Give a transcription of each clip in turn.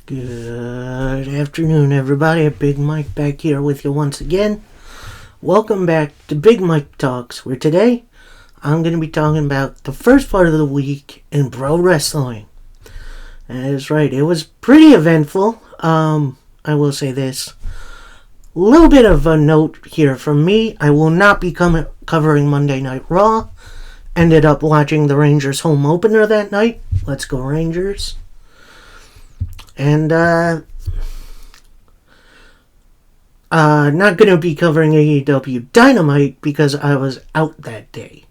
Good afternoon, everybody. Big Mike back here with you once again. Welcome back to Big Mike Talks, where today I'm going to be talking about the first part of the week in pro wrestling. That is right, it was pretty eventful. I will say this. A little bit of a note here from me. I will not be covering Monday Night Raw. Ended up watching the Rangers home opener that night. Let's go Rangers. And, not going to be covering AEW Dynamite because I was out that day.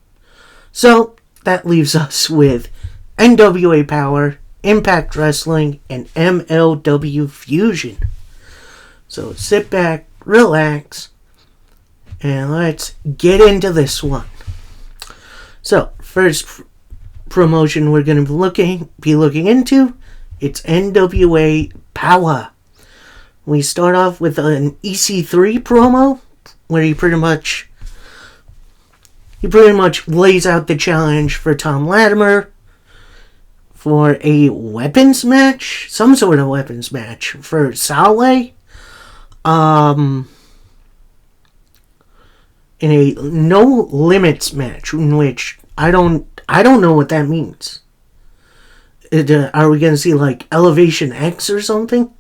So, that leaves us with NWA Power, Impact Wrestling, and MLW Fusion. So, sit back, relax, and let's get into this one. So, first promotion we're going to be looking into, it's NWA Power. We start off with an EC3 promo where he pretty much lays out the challenge for Tom Latimer for a weapons match, some sort of weapons match for Salway. In a no limits match, in which I don't know what that means. Are we gonna see like Elevation X or something?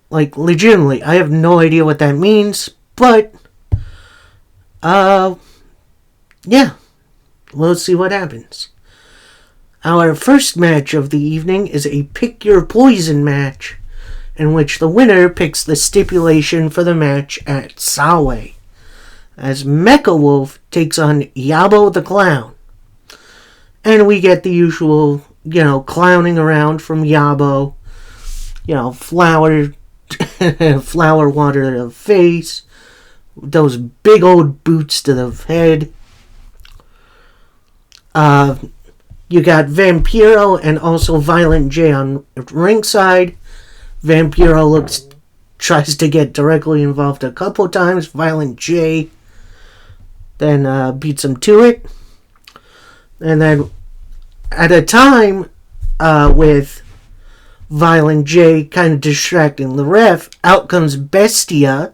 Like, legitimately, I have no idea what that means, but yeah, we'll see what happens. Our first match of the evening is a Pick Your Poison match, in which the winner picks the stipulation for the match at Salway, as Mecha Wolf takes on Yabo the Clown. And we get the usual, clowning around from Yabo. Flower water to the face. Those big old boots to the head. You got Vampiro and also Violent J on ringside. Vampiro tries to get directly involved a couple times. Violent J then beats him to it. And then at a time with Violent J kind of distracting the ref, out comes Bestia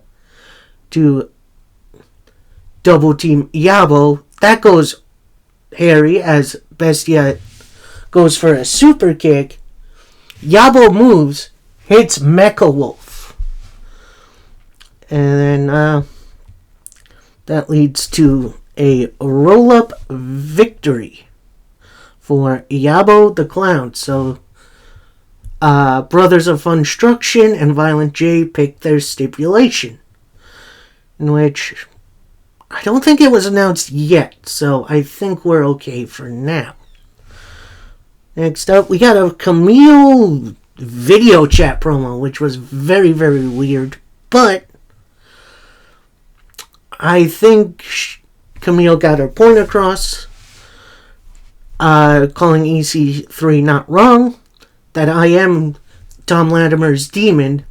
to double team Yabo. That goes hairy as Bestia goes for a super kick. Yabo moves, hits Mecha Wolf. And then that leads to a roll-up victory for Yabo the Clown. So, Brothers of Funstruction and Violent J picked their stipulation, in which I don't think it was announced yet, so I think we're okay for now. Next up, we got a Camille video chat promo, which was very, very weird, but I think Camille got her point across, calling EC3 not wrong, that I am Tom Latimer's demon,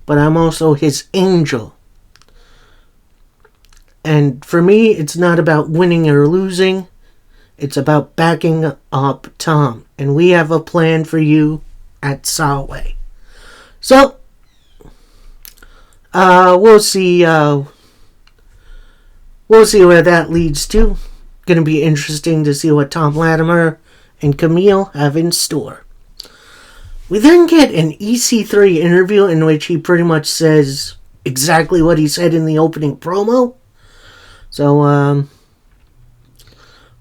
but I'm also his angel. And for me, it's not about winning or losing, it's about backing up Tom. And we have a plan for you at Salway. So, we'll see where that leads to. Gonna be interesting to see what Tom Latimer and Camille have in store. We then get an EC3 interview in which he pretty much says exactly what he said in the opening promo. So,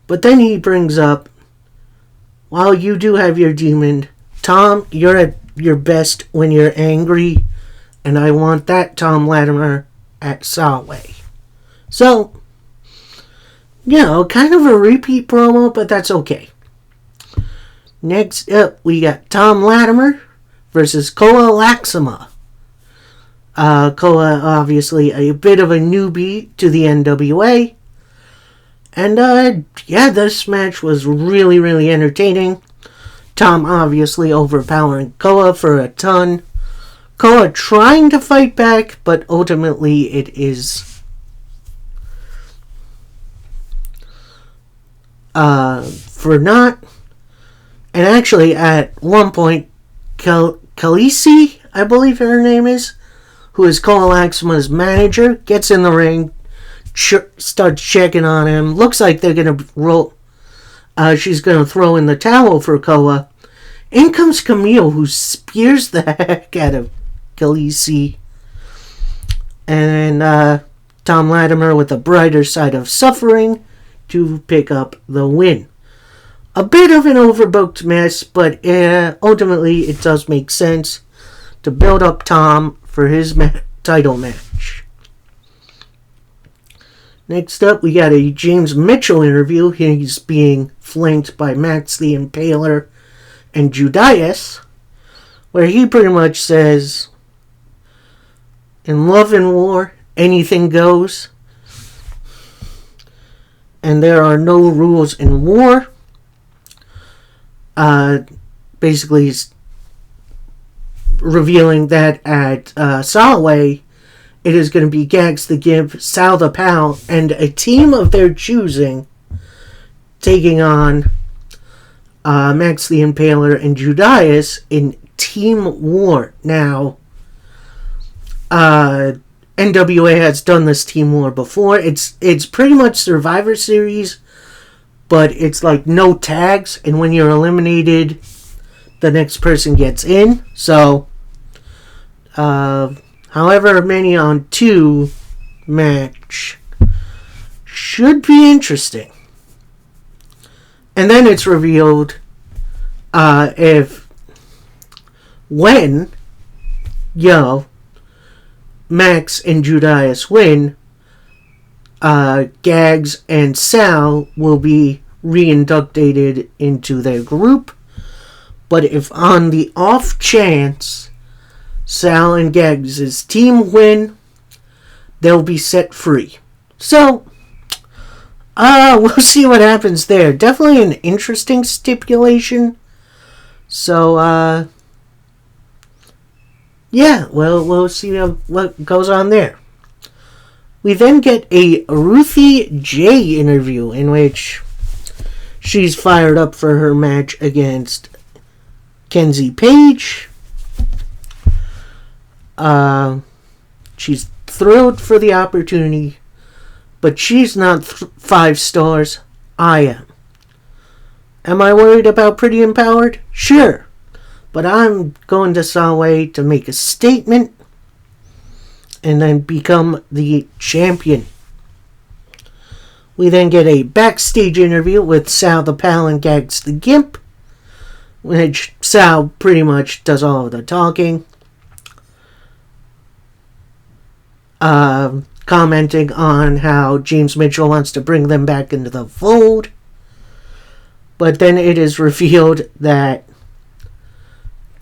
but then he brings up, while you do have your demon, Tom, you're at your best when you're angry, and I want that Tom Latimer at Salway. So, kind of a repeat promo, but that's okay. Next up, we got Tom Latimer versus Koa Laxama. Koa, obviously, a bit of a newbie to the NWA. And, this match was really, really entertaining. Tom obviously overpowering Koa for a ton. Koa trying to fight back, but ultimately it is for not. And actually, at one point, Koa Khaleesi, I believe her name is, who is Cole Axma's manager, gets in the ring, starts checking on him. Looks like they're gonna roll. She's gonna throw in the towel for Koa. In comes Camille, who spears the heck out of Khaleesi. And Tom Latimer with the brighter side of suffering to pick up the win. A bit of an overbooked mess, but ultimately it does make sense to build up Tom for his title match. Next up, we got a James Mitchell interview. He's being flanked by Max the Impaler and Judas, where he pretty much says, in love and war, anything goes, and there are no rules in war. Basically, he's revealing that at Soloway, it is going to be Gags the Gimp, Sal the Pal, and a team of their choosing taking on Max the Impaler and Judas in Team War. Now, NWA has done this Team War before. It's pretty much Survivor Series, but it's like no tags, and when you're eliminated, the next person gets in. So, however many on 2 match should be interesting. And then it's revealed when Max and Judas win, Gags and Sal will be reinducted into their group. But if on the off chance Sal and Gags' team win, they'll be set free. So, we'll see what happens there. Definitely an interesting stipulation. So, yeah, we'll see what goes on there. We then get a Ruthie J interview in which she's fired up for her match against Kenzie Page. She's thrilled for the opportunity, but she's not 5 stars. I am. Am I worried about Pretty Empowered? Sure. But I'm going to Soloway to make a statement and then become the champion. We then get a backstage interview with Sal the Pal and Gags the Gimp, which Sal pretty much does all of the talking. Commenting on how James Mitchell wants to bring them back into the fold. But then it is revealed that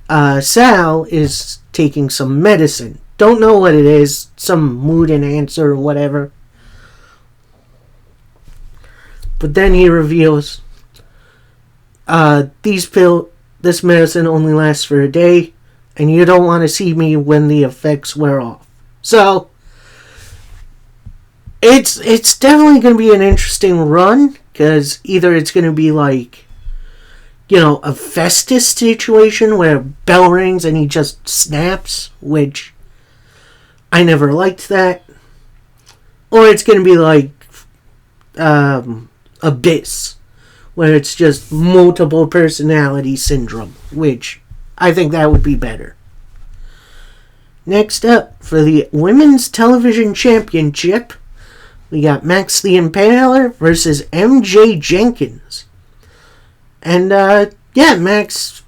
Sal is taking some medicine. Don't know what it is. Some mood enhancer or whatever. But then he reveals this medicine only lasts for a day, and you don't want to see me when the effects wear off. So, it's definitely going to be an interesting run, because either it's going to be like, a Festus situation where bell rings and he just snaps, which I never liked that. Or it's going to be like Abyss, where it's just multiple personality syndrome, which I think that would be better. Next up, for the Women's Television Championship, we got Max the Impaler versus MJ Jenkins. And, Max...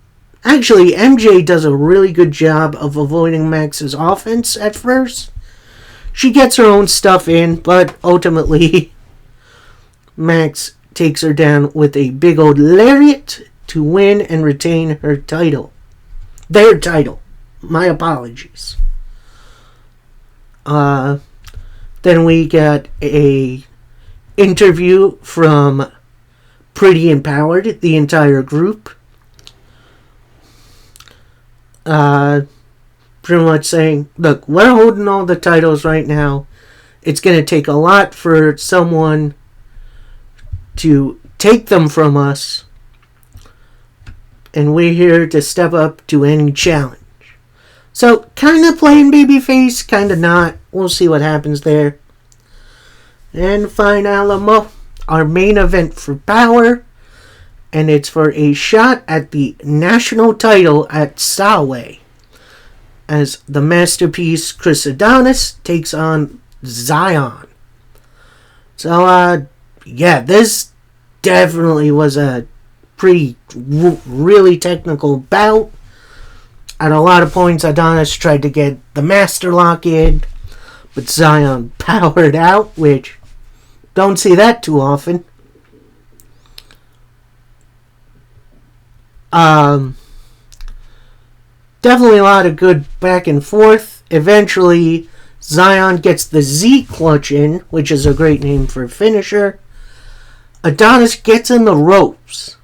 Actually, MJ does a really good job of avoiding Max's offense at first. She gets her own stuff in, but ultimately, Max takes her down with a big old lariat to win and retain her title. Their title. My apologies. Then we got a interview from Pretty Empowered, the entire group. Pretty much saying, look, we're holding all the titles right now. It's going to take a lot for someone to take them from us. And we're here to step up to any challenge. So, kind of playing babyface, kind of not. We'll see what happens there. And finally, our main event for Power. And it's for a shot at the national title at Solway. As the masterpiece Chris Adonis takes on Zion. So, yeah, this definitely was a really technical bout. At a lot of points, Adonis tried to get the master lock in, but Zion powered out, which don't see that too often. Definitely a lot of good back and forth. Eventually, Zion gets the Z clutch in, which is a great name for a finisher. Adonis gets in the ropes,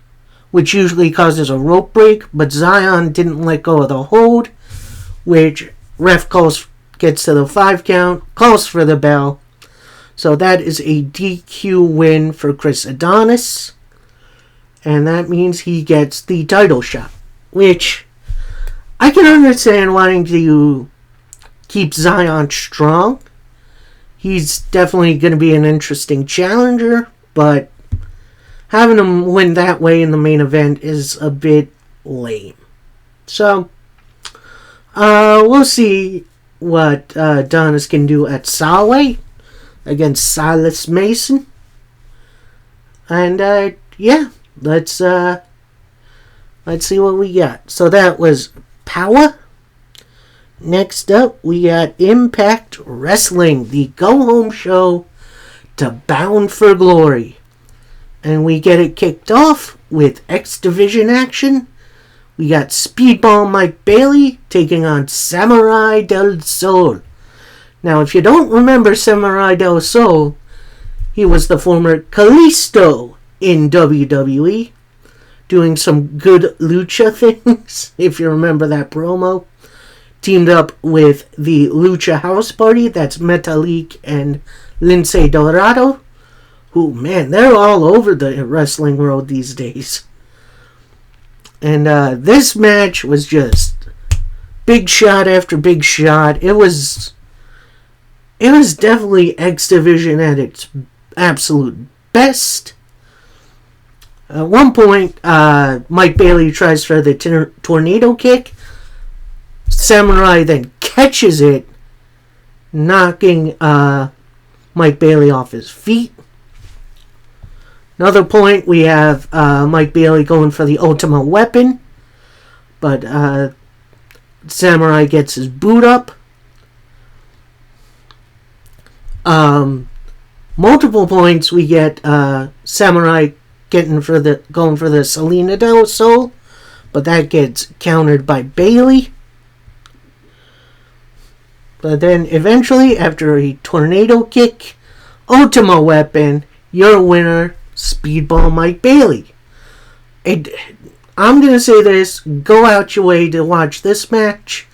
which usually causes a rope break, but Zion didn't let go of the hold, which ref gets to the 5 count, calls for the bell. So that is a DQ win for Chris Adonis, and that means he gets the title shot, which I can understand wanting to keep Zion strong. He's definitely going to be an interesting challenger, but having him win that way in the main event is a bit lame. So, we'll see what Adonis can do at Solway against Silas Mason. And, yeah, let's see what we got. So that was Power. Next up, we got Impact Wrestling, the go-home show to Bound for Glory. And we get it kicked off with X Division action. We got Speedball Mike Bailey taking on Samurai del Sol. Now, if you don't remember Samurai del Sol, he was the former Kalisto in WWE, doing some good lucha things, if you remember that promo. Teamed up with the Lucha House Party, that's Metalik and Lince Dorado, who, man, they're all over the wrestling world these days. And this match was just big shot after big shot. It was definitely X Division at its absolute best. At one point, Mike Bailey tries for the tornado kick. Samurai then catches it, knocking Mike Bailey off his feet. Another point, we have Mike Bailey going for the Ultimate Weapon, but Samurai gets his boot up. Multiple points, we get Samurai going for the Salina del Sol, but that gets countered by Bailey. But then eventually, after a tornado kick, Ultimate Weapon, your winner, Speedball Mike Bailey. I'm going to say this, go out your way to watch this match,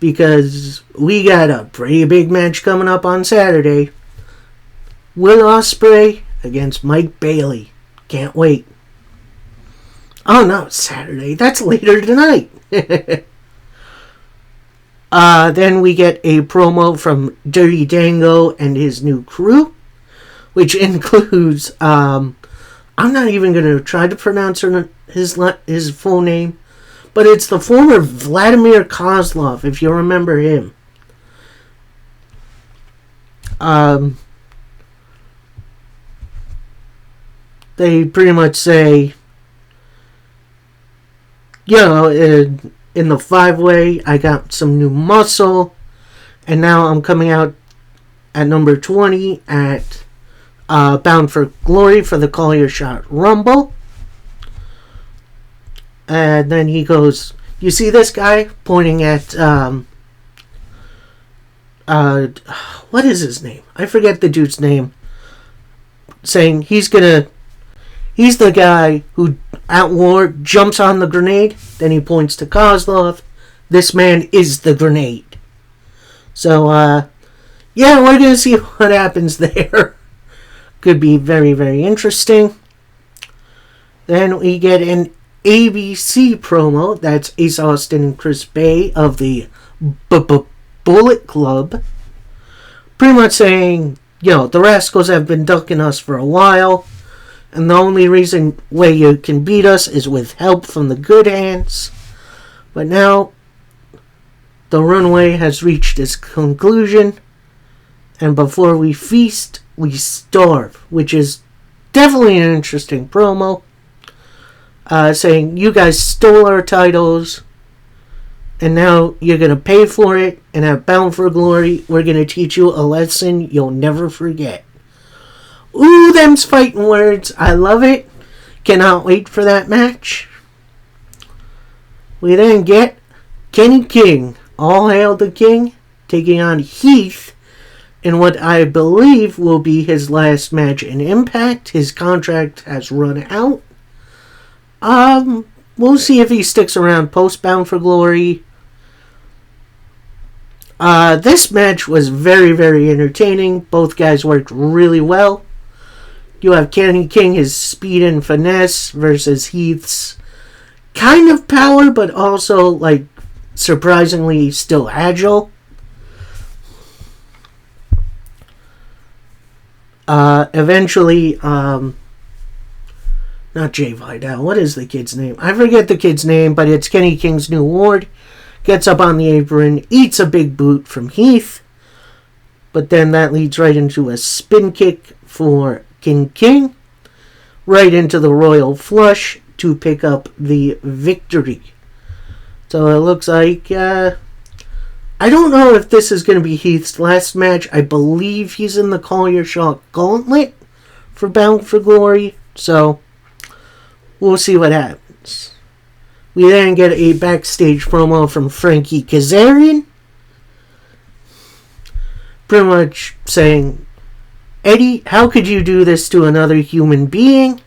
because we got a pretty big match coming up on Saturday. Will Ospreay against Mike Bailey. Can't wait. Oh no, it's Saturday. That's later tonight. Then we get a promo from Dirty Dango and his new crew, which includes, I'm not even going to try to pronounce his full name, but it's the former Vladimir Kozlov, if you remember him. They pretty much say, you know, in the 5-way, I got some new muscle, and now I'm coming out at number 20 at Bound for Glory for the Call Your Shot Rumble. And then he goes, you see this guy? Pointing at, what is his name? I forget the dude's name. Saying he's the guy who at war jumps on the grenade. Then he points to Kozlov. This man is the grenade. So, yeah, we're going to see what happens there. Could be very, very interesting. Then we get an ABC promo. That's Ace Austin and Chris Bay of the Bullet Club. Pretty much saying, the Rascals have been ducking us for a while, and the only way you can beat us is with help from the Good Hands. But now, the runway has reached its conclusion, and before we feast, we starve, which is definitely an interesting promo. Saying, you guys stole our titles, and now you're going to pay for it, and at Bound for Glory, we're going to teach you a lesson you'll never forget. Ooh, them's fighting words. I love it. Cannot wait for that match. We then get Kenny King, All Hail the King, taking on Heath in what I believe will be his last match in Impact. His contract has run out. We'll see if he sticks around post-Bound for Glory. This match was very, very entertaining. Both guys worked really well. You have Kenny King, his speed and finesse, versus Heath's kind of power, but also, surprisingly still agile. Eventually, not Jay Vidal. What is the kid's name? I forget the kid's name, but it's Kenny King's new ward. Gets up on the apron, eats a big boot from Heath, but then that leads right into a spin kick for King, right into the Royal Flush to pick up the victory. So it looks like, I don't know if this is going to be Heath's last match. I believe he's in the Call Your Shot Gauntlet for Bound for Glory, so we'll see what happens. We then get a backstage promo from Frankie Kazarian, pretty much saying, Eddie, how could you do this to another human being?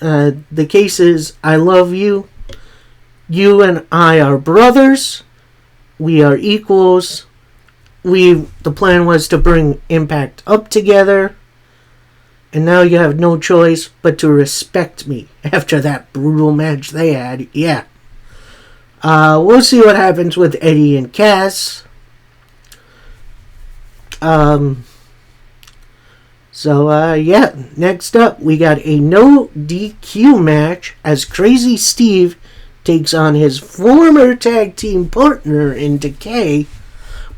The case is, I love you. You and I are brothers. We are equals. The plan was to bring Impact up together. And now you have no choice but to respect me after that brutal match they had. Yeah. We'll see what happens with Eddie and Cass. Next up, we got a no DQ match as Crazy Steve takes on his former tag team partner in Decay,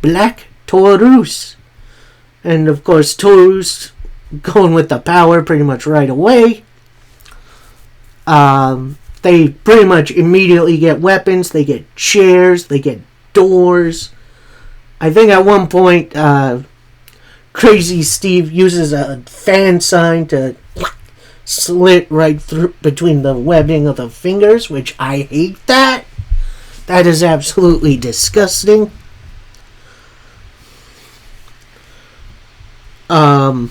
Black Taurus. And of course, Taurus going with the power pretty much right away. They pretty much immediately get weapons. They get chairs. They get doors. I think at one point, Crazy Steve uses a fan sign to slit right through between the webbing of the fingers, which I hate that. That is absolutely disgusting. And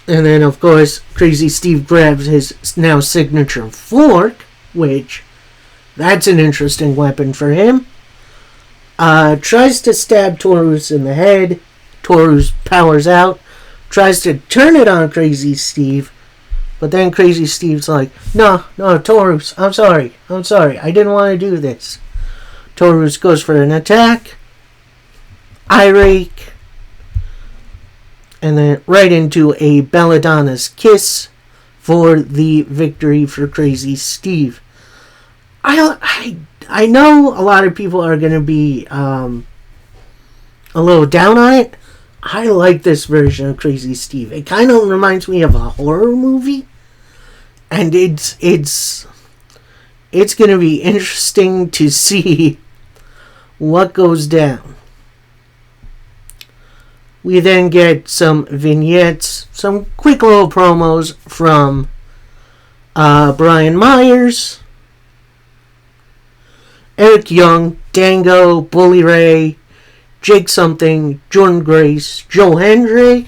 then, of course, Crazy Steve grabs his now signature fork, which, that's an interesting weapon for him. Tries to stab Taurus in the head. Taurus powers out. Tries to turn it on Crazy Steve. But then Crazy Steve's like, No, Taurus, I'm sorry. I didn't want to do this. Taurus goes for an attack. Eye rake. And then right into a Belladonna's kiss for the victory for Crazy Steve. I know a lot of people are going to be a little down on it. I like this version of Crazy Steve. It kind of reminds me of a horror movie. And it's going to be interesting to see what goes down. We then get some vignettes, some quick little promos from Brian Myers, Eric Young, Dango, Bully Ray, Jake Something, Jordan Grace, Joe Hendry,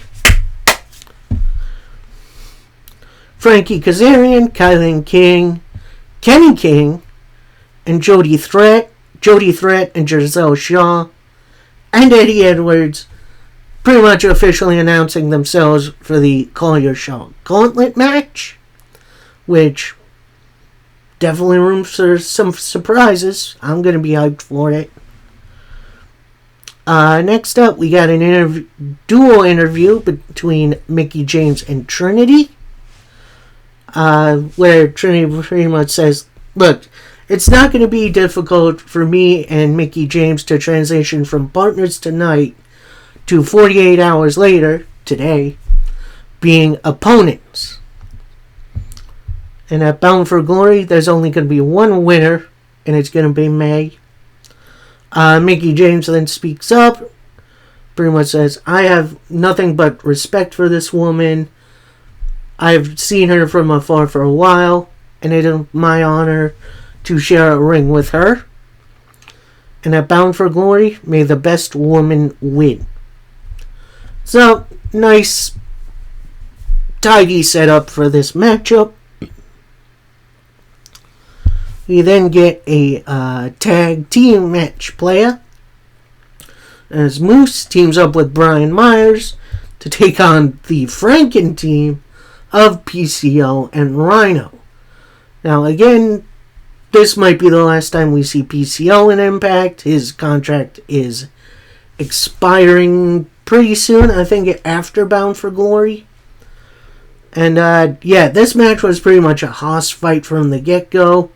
Frankie Kazarian, Kylan King, Kenny King, and Jody Threat and Giselle Shaw, and Eddie Edwards, pretty much officially announcing themselves for the Call Your Shot Gauntlet match, which definitely room for some surprises. I'm going to be hyped for it. Next up, we got an dual interview between Mickie James and Trinity, where Trinity pretty much says, look, it's not going to be difficult for me and Mickie James to transition from partners tonight to 48 hours later, today, being opponents. And at Bound for Glory, there's only going to be one winner, and it's going to be May. Mickie James then speaks up, pretty much says, I have nothing but respect for this woman. I've seen her from afar for a while, and it is my honor to share a ring with her. And at Bound for Glory, may the best woman win. So, nice, tidy setup for this matchup. We then get a tag team match player as Moose teams up with Brian Myers to take on the Franken team of PCO and Rhino. Now again, this might be the last time we see PCO in Impact. His contract is expiring pretty soon, I think after Bound for Glory. And this match was pretty much a hoss fight from the get-go.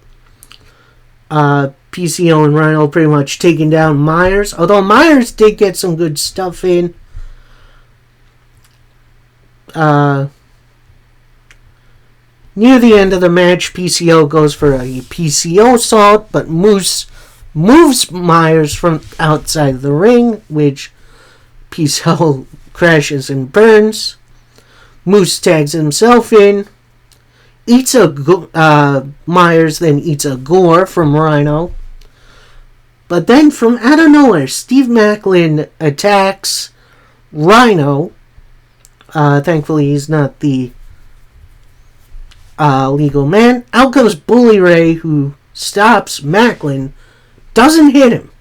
PCO and Rhino pretty much taking down Myers. Although Myers did get some good stuff in. Near the end of the match, PCO goes for a PCO assault, but Moose moves Myers from outside the ring, which PCO crashes and burns. Moose tags himself in. Myers then eats a gore from Rhino. But then from out of nowhere, Steve Maclin attacks Rhino. Thankfully, he's not the legal man. Out comes Bully Ray, who stops Maclin. Doesn't hit him,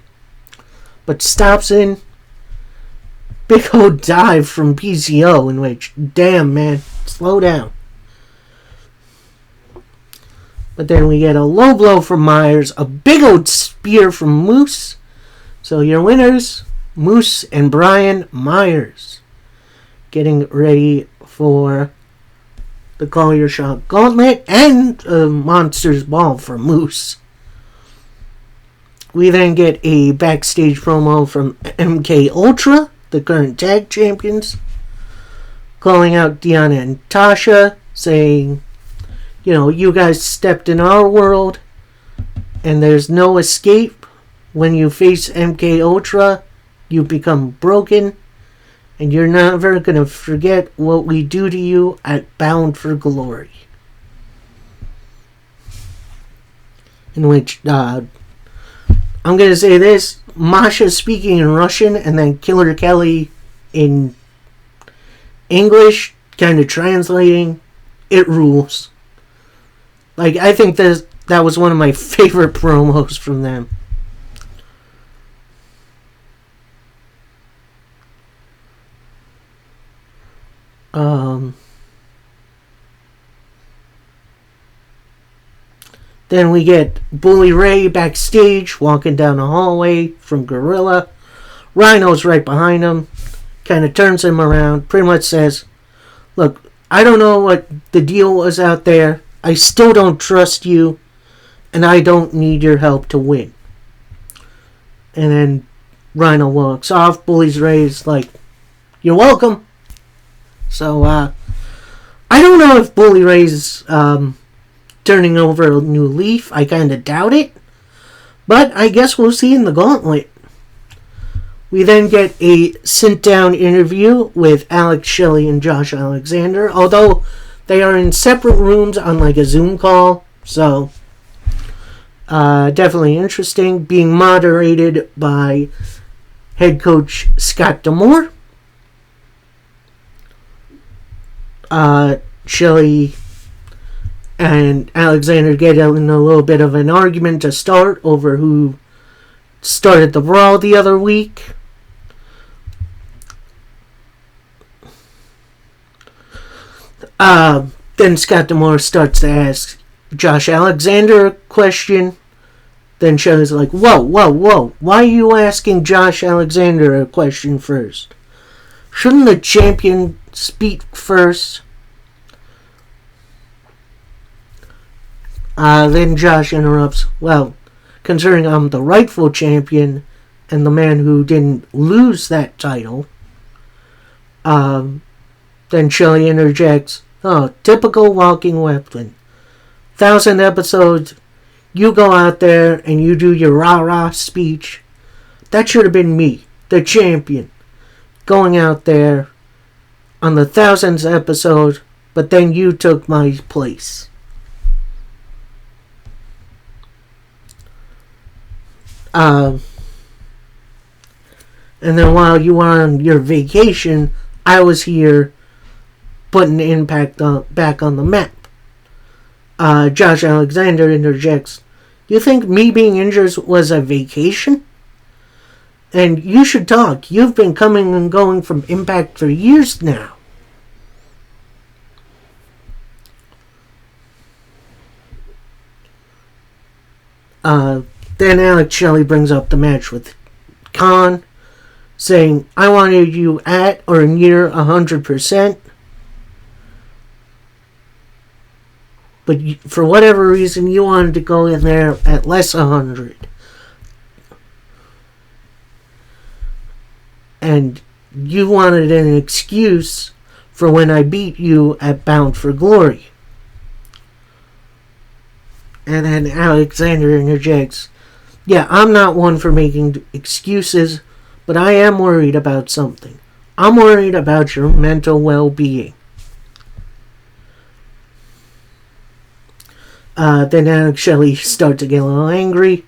but stops in. Big old dive from PCO, in which, damn man, slow down. But then we get a low blow from Myers, a big old spear from Moose. So your winners, Moose and Brian Myers. Getting ready for the Call Your Shot Gauntlet and Monsters Ball for Moose. We then get a backstage promo from MK Ultra, the current tag champions, calling out Deonna and Tasha, saying, you know, you guys stepped in our world, and there's no escape. When you face MK Ultra, you become broken, and you're never going to forget what we do to you at Bound for Glory. In which, I'm going to say this, Masha speaking in Russian, and then Killer Kelly in English, kind of translating, it rules. Like, I think that was one of my favorite promos from them. Then we get Bully Ray backstage, walking down the hallway from Gorilla. Rhino's right behind him, kind of turns him around, pretty much says, look, I don't know what the deal was out there. I still don't trust you, and I don't need your help to win. And then Rhino walks off. Bully Ray's like, you're welcome. So, I don't know if Bully Ray's turning over a new leaf. I kind of doubt it. But I guess we'll see in the Gauntlet. We then get a sit-down interview with Alex Shelley and Josh Alexander. Although they are in separate rooms on like a Zoom call. So, definitely interesting. Being moderated by head coach Scott D'Amore. Shelley and Alexander get in a little bit of an argument to start over who started the brawl the other week. Then Scott D'Amore starts to ask Josh Alexander a question. Then Shelley's like, whoa, whoa, whoa. Why are you asking Josh Alexander a question first? Shouldn't the champion speak first? Then Josh interrupts, well, considering I'm the rightful champion and the man who didn't lose that title, then Shelley interjects, oh, typical walking weapon. 1,000 episodes, you go out there and you do your rah-rah speech. That should have been me, the champion, going out there on the 1,000th episode, but then you took my place. And then while you were on your vacation, I was here putting Impact back on the map. Josh Alexander interjects, you think me being injured was a vacation? And you should talk. You've been coming and going from Impact for years now. Then Alex Shelley brings up the match with Khan, saying, I wanted you at or near 100%. But for whatever reason, you wanted to go in there at less 100. And you wanted an excuse for when I beat you at Bound for Glory. And then Alexander interjects, yeah, I'm not one for making excuses, but I am worried about something. I'm worried about your mental well-being. Then Alex Shelley starts to get a little angry.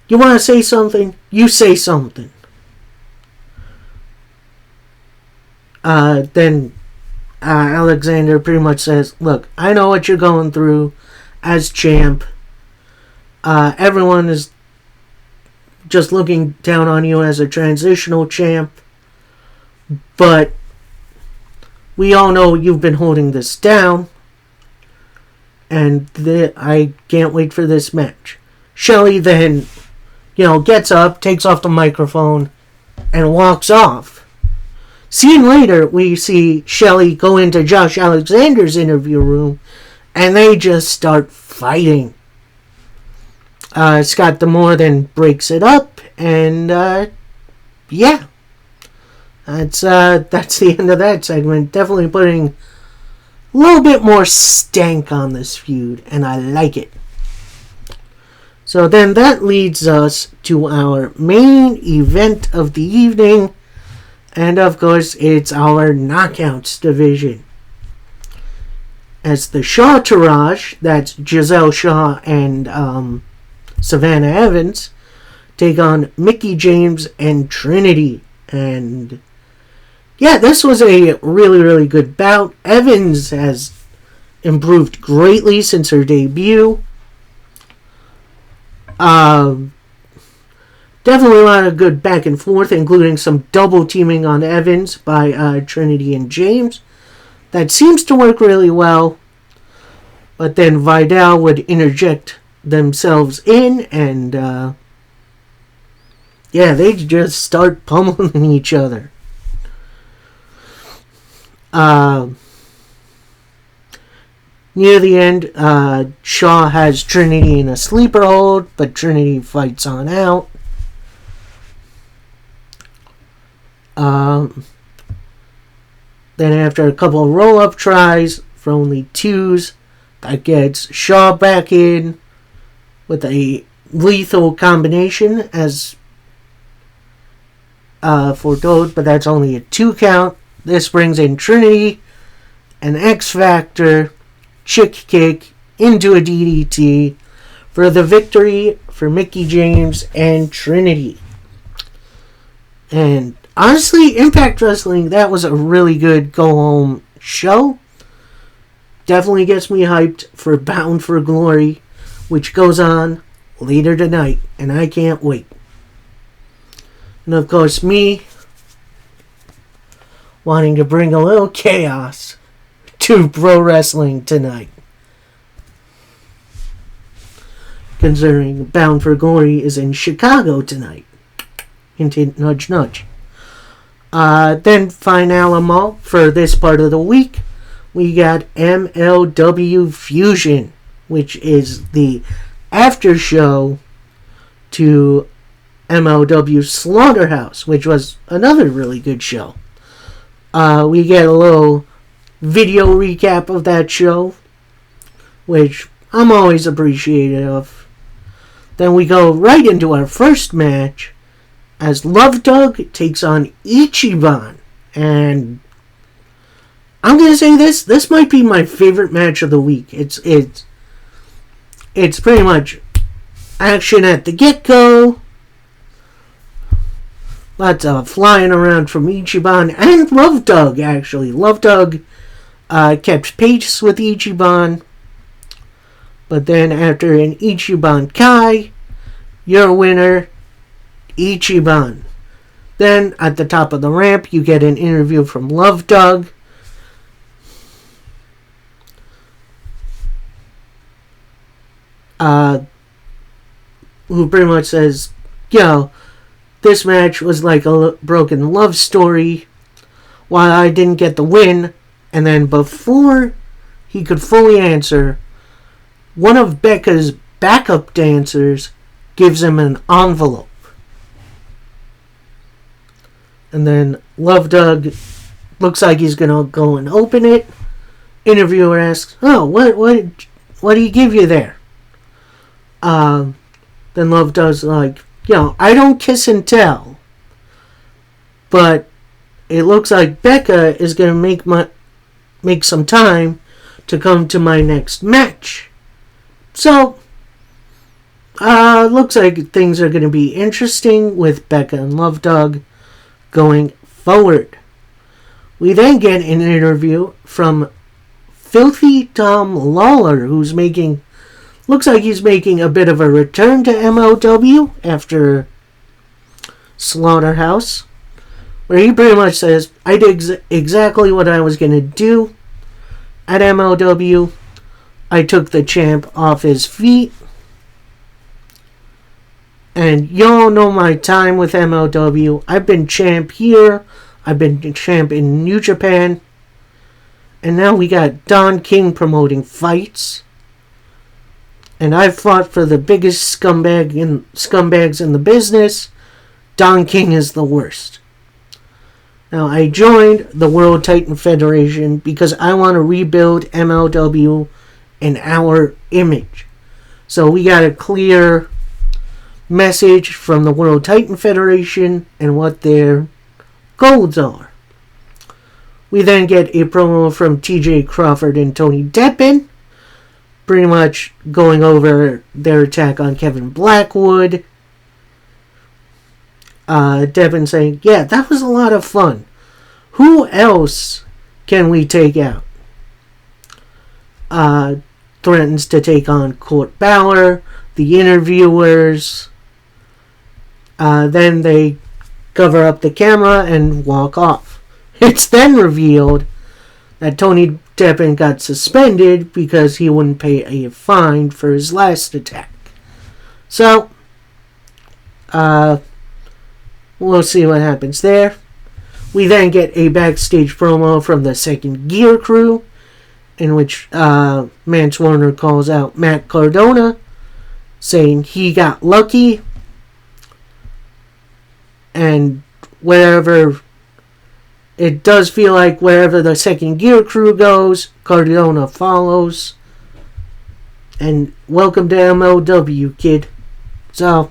You want to say something? You say something. Then Alexander pretty much says, look, I know what you're going through as champ. Everyone is just looking down on you as a transitional champ. But we all know you've been holding this down. And I can't wait for this match. Shelley then, gets up, takes off the microphone, and walks off. Scene later, we see Shelley go into Josh Alexander's interview room, and they just start fighting. Scott D'Amore then breaks it up, and yeah, that's the end of that segment. Definitely putting a little bit more stank on this feud, and I like it. So then that leads us to our main event of the evening, and of course it's our Knockouts division. As the Shaw Tourage, that's Giselle Shaw and Savannah Evans, take on Mickie James and Trinity. And yeah, this was a really, really good bout. Evans has improved greatly since her debut. Definitely a lot of good back and forth, including some double teaming on Evans by Trinity and James. That seems to work really well. But then Vidal would interject themselves in, and yeah, they just start pummeling each other. Near the end, Shaw has Trinity in a sleeper hold, but Trinity fights on out. Then after a couple of roll-up tries for only twos, that gets Shaw back in with a lethal combination as foretold, but that's only a 2 count. This brings in Trinity, an X Factor, chick kick into a DDT for the victory for Mickie James and Trinity. And honestly, Impact Wrestling, that was a really good go-home show. Definitely gets me hyped for Bound for Glory, which goes on later tonight, and I can't wait. And of course, me wanting to bring a little chaos to pro wrestling tonight. Considering Bound for Glory is in Chicago tonight. Hint, hint, nudge, nudge. Then finale for this part of the week, we got MLW Fusion, which is the after show to MLW Slaughterhouse, which was another really good show. We get a little video recap of that show, which I'm always appreciative of. Then we go right into our first match as Love Dog takes on Ichiban. And I'm going to say this might be my favorite match of the week. It's pretty much action at the get-go. Lots of flying around from Ichiban and Love Dog, actually. Love Dog kept pace with Ichiban. But then after an Ichiban Kai, your winner, Ichiban. Then at the top of the ramp, you get an interview from Love Dog. Who pretty much says, this match was like a broken love story. While I didn't get the win, and then before he could fully answer, one of Becca's backup dancers gives him an envelope. And then Love Dog looks like he's gonna go and open it. Interviewer asks, what do you give you there? Then Love Dog's like, I don't kiss and tell. But it looks like Becca is gonna make some time to come to my next match. So, looks like things are going to be interesting with Becca and Love Dog going forward. We then get an interview from Filthy Tom Lawler, who's looks like he's making a bit of a return to MLW after Slaughterhouse, where he pretty much says, I did exactly what I was going to do at MLW. I took the champ off his feet. And y'all know my time with MLW. I've been champ here. I've been champ in New Japan. And now we got Don King promoting fights. And I've fought for the biggest scumbags in the business. Don King is the worst. Now, I joined the World Titan Federation because I want to rebuild MLW in our image. So we got a clear message from the World Titan Federation and what their goals are. We then get a promo from TJ Crawford and Tony Deppen, pretty much going over their attack on Kevin Blackwood. Deppen saying, that was a lot of fun. Who else can we take out? Threatens to take on Court Bauer, the interviewers. Then they cover up the camera and walk off. It's then revealed that Tony Deppen got suspended because he wouldn't pay a fine for his last attack. So, we'll see what happens there. We then get a backstage promo from the Second Gear crew, in which Mance Warner calls out Matt Cardona, saying he got lucky, and it does feel like wherever the Second Gear crew goes, Cardona follows. And welcome to MLW, kid. So,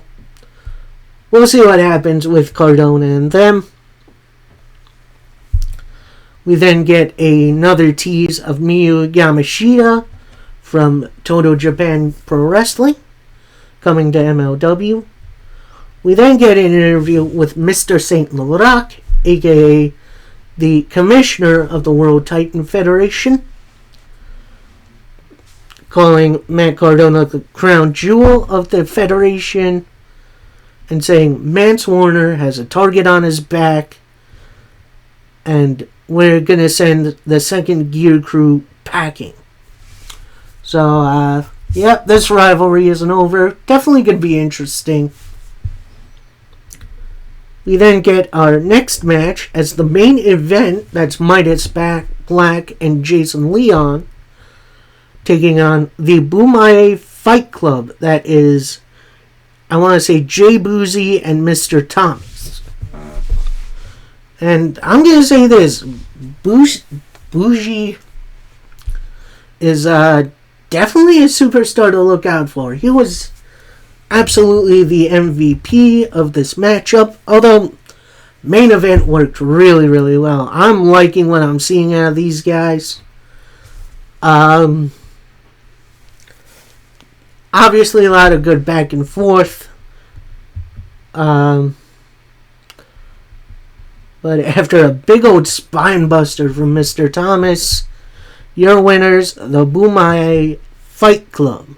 we'll see what happens with Cardona and them. We then get another tease of Miyu Yamashita from Total Japan Pro Wrestling coming to MLW. We then get an interview with Mr. Saint Laurent, aka the commissioner of the World Titan Federation, calling Matt Cardona the crown jewel of the Federation and saying Mance Warner has a target on his back and we're going to send the second Gear crew packing. So, this rivalry isn't over. Definitely going to be interesting. We then get our next match as the main event. That's Midas Black and Jason Leon taking on the Bumaye Fight Club. That is, I want to say, Jay Boozy and Mr. Thomas. And I'm going to say this. Bougie is definitely a superstar to look out for. He was absolutely the MVP of this matchup. Although, main event worked really, really well. I'm liking what I'm seeing out of these guys. Obviously, a lot of good back and forth. But after a big old spine buster from Mr. Thomas, your winners, the Bumaye Fight Club.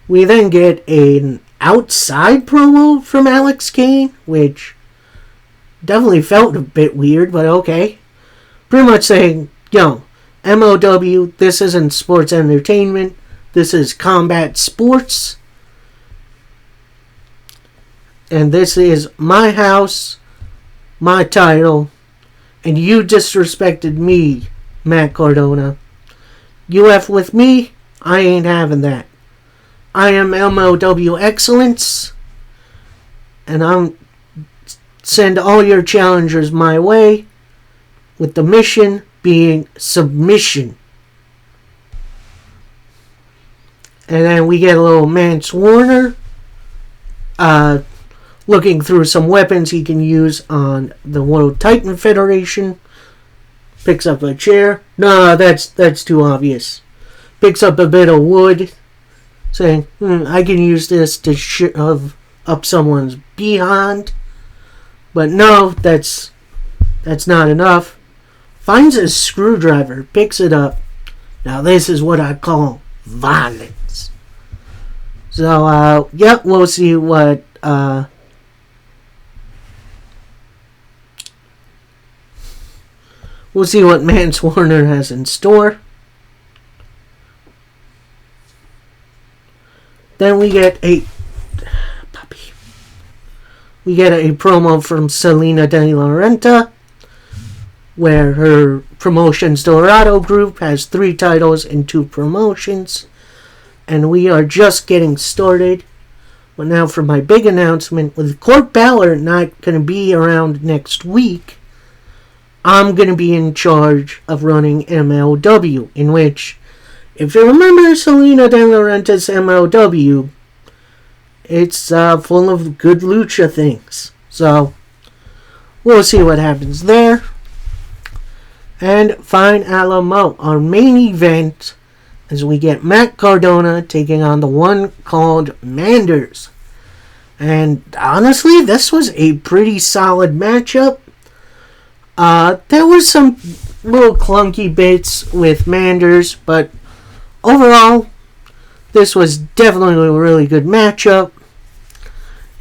We then get an outside promo from Alex Kane, which definitely felt a bit weird, but okay. Pretty much saying, MOW, this isn't sports entertainment. This is combat sports. And this is my house, my title, and you disrespected me, Matt Cardona. You F with me, I ain't having that. I am MOW Excellence, and I'm send all your challengers my way, with the mission being submission. And then we get a little Mance Warner looking through some weapons he can use on the World Titan Federation. Picks up a chair. No, that's too obvious. Picks up a bit of wood, saying, I can use this to shove up someone's behind. But no, that's not enough. Finds a screwdriver, picks it up. Now this is what I call violence. So, we'll see what, we'll see what Mance Warner has in store. Then we get a promo from Selena De La Renta, where her Promotions Dorado group has 3 titles and 2 promotions. And we are just getting started. But now for my big announcement, with Court Ballard not going to be around next week, I'm going to be in charge of running MLW, in which, if you remember Selena De La Renta's MLW, it's full of good lucha things. So, we'll see what happens there. And Fine Alamo, our main event, as we get Matt Cardona taking on the one called Manders. And honestly, this was a pretty solid matchup. There were some little clunky bits with Manders, but overall, this was definitely a really good matchup,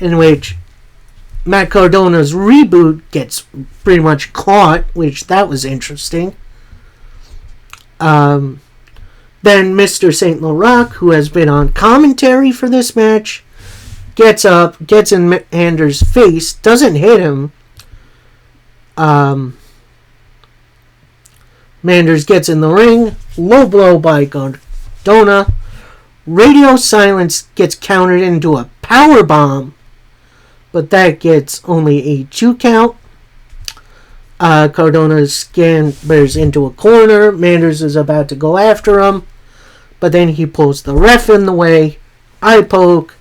in which Matt Cardona's reboot gets pretty much caught, which that was interesting. Then Mr. St. Laurent, who has been on commentary for this match, gets up, gets in Manders' face, doesn't hit him. Manders gets in the ring, low blow by Cardona. Radio silence gets countered into a power bomb, but that gets only a 2 count. Cardona's skin bears into a corner. Manders is about to go after him, but then he pulls the ref in the way. Eye poke,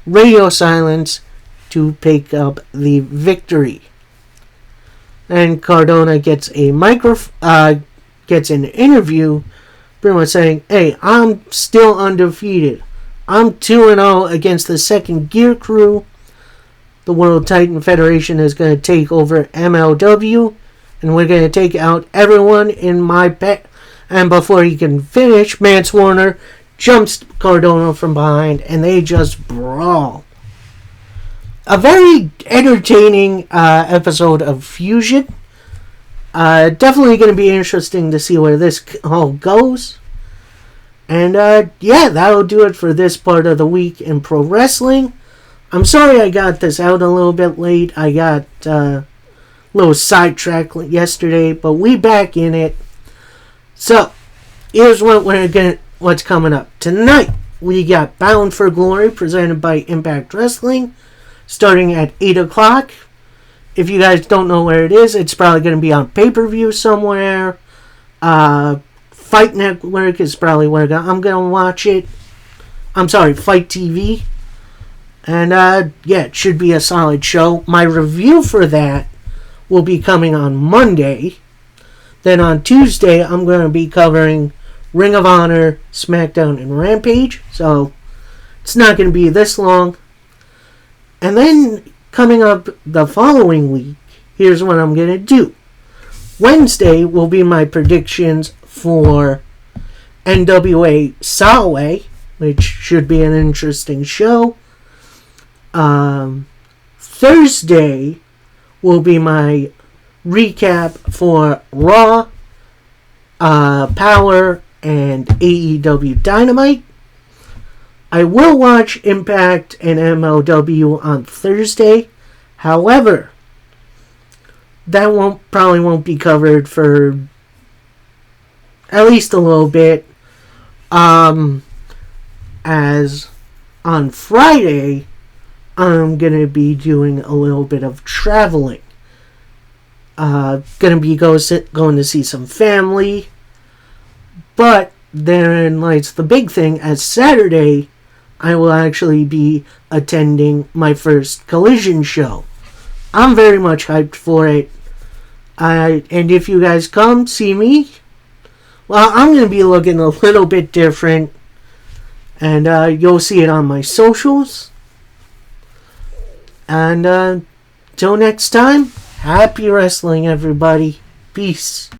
radio silence to pick up the victory. And Cardona gets gets an interview, pretty much saying, "Hey, I'm still undefeated. I'm 2-0 against the second Gear crew. The World Titan Federation is going to take over MLW, and we're going to take out everyone in my pet." And before he can finish, Mance Warner jumps Cardona from behind, and they just brawl. A very entertaining episode of Fusion. Definitely going to be interesting to see where this all goes. And yeah, that'll do it for this part of the week in pro wrestling. I'm sorry I got this out a little bit late. I got a little sidetracked yesterday, but we back in it. So, here's what's coming up. Tonight, we got Bound for Glory presented by Impact Wrestling, starting at 8 o'clock. If you guys don't know where it is, it's probably going to be on pay-per-view somewhere. Fight Network is probably where I'm going to watch it. I'm sorry, Fight TV. And yeah, it should be a solid show. My review for that will be coming on Monday. Then on Tuesday, I'm going to be covering Ring of Honor, SmackDown, and Rampage. So it's not going to be this long. And then coming up the following week, here's what I'm going to do. Wednesday will be my predictions for NWA Solway, which should be an interesting show. Thursday will be my recap for Raw, Power, and AEW Dynamite. I will watch Impact and MLW on Thursday. However, that probably won't be covered for at least a little bit. As on Friday, I'm going to be doing a little bit of traveling. Going to be going to see some family. But therein lies the big thing. As Saturday, I will actually be attending my first Collision show. I'm very much hyped for it. And if you guys come see me, well, I'm going to be looking a little bit different. And you'll see it on my socials. And till next time, happy wrestling, everybody. Peace.